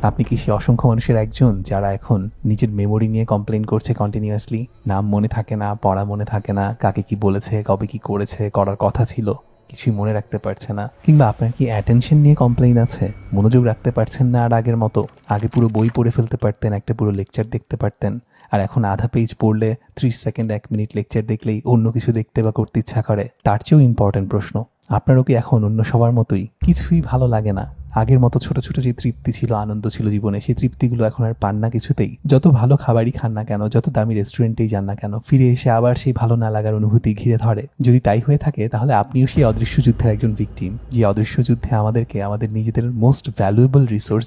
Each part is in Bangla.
আপনি কি সেই অসংখ্য মানুষের একজন যারা এখন নিজের মেমোরি নিয়ে কমপ্লেন করছে কন্টিনিউয়াসলি? নাম মনে থাকে না, পড়া মনে থাকে না, কাকে কি বলেছে, কবে কি করেছে, করার কথা ছিল কিছুই মনে রাখতে পারছে না। কিংবা আপনার কি অ্যাটেনশন নিয়ে কমপ্লেইন আছে? মনোযোগ রাখতে পারছেন না আর আগের মতো? আগে পুরো বই পড়ে ফেলতে পারতেন, একটা পুরো লেকচার দেখতে পারতেন, আর এখন আধা পেজ পড়লে 30 সেকেন্ড 1 মিনিট লেকচার দেখলেই অন্য কিছু দেখতে বা করতে ইচ্ছা করে। তার চেয়েও ইম্পর্টেন্ট প্রশ্ন, আপনারও কি এখন অন্য সবার মতোই কিছুই ভালো লাগে না? আগের মতো ছোট ছোট যে তৃপ্তি ছিল, আনন্দ ছিল জীবনে, সেই তৃপ্তিগুলো এখন আর পান না কিছুতেই? যত ভালো খাবারই খান না কেন, যত দামি রেস্টুরেন্টেই যান না কেন, ফিরে এসে আবার সেই ভালো না লাগার অনুভূতি ঘিরে ধরে। যদি তাই হয়ে থাকে তাহলে আপনিও সেই অদৃশ্য যুদ্ধের একজন ভিকটিম, যে অদৃশ্য যুদ্ধে আমাদেরকে আমাদের নিজেদের মোস্ট ভ্যালুয়েবল রিসোর্স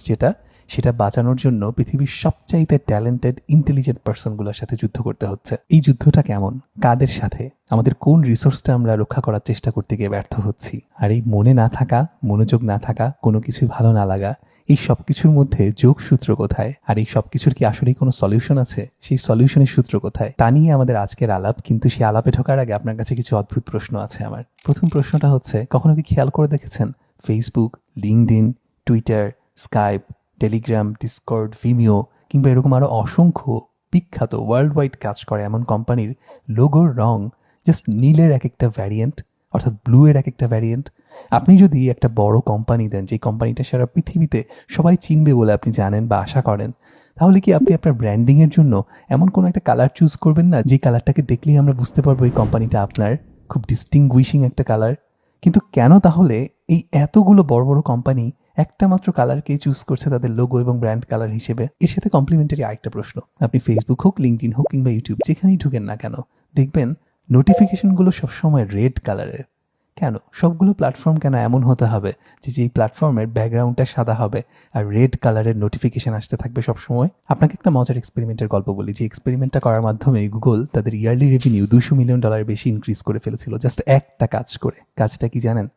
সেটা বাঁচানোর জন্য পৃথিবীর সবচাইতে ট্যালেন্টেড ইন্টেলিজেন্ট পার্সনগুলোর সাথে যুদ্ধ করতে হচ্ছে। এই যুদ্ধটা কেমন? কাদের সাথে? আমাদের কোন রিসোর্সটা আমরা রক্ষা করার চেষ্টা করতে গিয়ে ব্যর্থ হচ্ছি? আর এই মনে না থাকা, মনোযোগ না থাকা, কোনো কিছুই ভালো না লাগা, এই সব কিছুর মধ্যে যোগসূত্র কোথায়? আর এই সব কিছুর কি আসলেই কোনো সলিউশন আছে? সেই সলিউশনের সূত্র কোথায়? তা নিয়ে আমাদের আজকের আলাপ। কিন্তু সেই আলাপে ঢোকার আগে আপনার কাছে কিছু অদ্ভুত প্রশ্ন আছে আমার। প্রথম প্রশ্নটা হচ্ছে, কখনো কি খেয়াল করে দেখেছেন Facebook, LinkedIn, Twitter, Skype, Telegram, Discord, Vimeo কিংবা এরকম আরও অসংখ্য বিখ্যাত ওয়ার্ল্ড ওয়াইড কাজ করে এমন কোম্পানির লোগোর রং জাস্ট নীলের এক একটা ভ্যারিয়েন্ট, অর্থাৎ ব্লু এর এক একটা ভ্যারিয়েন্ট? আপনি যদি একটা বড় কোম্পানি দেন, যে কোম্পানিটা সারা পৃথিবীতে সবাই চিনবে বলে আপনি জানেন বা আশা করেন, তাহলে কি আপনি আপনার ব্র্যান্ডিংয়ের জন্য এমন কোনো একটা কালার চুজ করবেন না, যে কালারটাকে দেখলেই আমরা বুঝতে পারবো এই কোম্পানিটা আপনার? খুব ডিস্টিংগুইশিং একটা কালার। কিন্তু কেন তাহলে এই এতগুলো বড় বড় কোম্পানি একটা মাত্র কালারকেই চুজ করছে তাদের লোগো এবং ব্র্যান্ড কালার হিসেবে? এর সাথে কমপ্লিমেন্টারি আরেকটা প্রশ্ন, আপনি ফেসবুক হোক, লিঙ্কডইন হোক কিংবা ইউটিউব, যেখানেই ঢুকেন না কেন, দেখবেন নোটিফিকেশনগুলো সবসময় রেড কালারের। কেন? সবগুলো প্ল্যাটফর্ম কেন এমন হতে হবে যে যেই প্ল্যাটফর্মের ব্যাকগ্রাউন্ডটা সাদা হবে আর রেড কালারের নোটিফিকেশন আসতে থাকবে সবসময়? আপনাকে একটা মজার এক্সপেরিমেন্টের গল্প বলি, যে এক্সপেরিমেন্টটা করার মাধ্যমে গুগল তাদের ইয়ারলি রেভিনিউ $200 মিলিয়ন বেশি ইনক্রিজ করে ফেলেছিল জাস্ট একটা কাজ করে। কাজটা কি জানেন?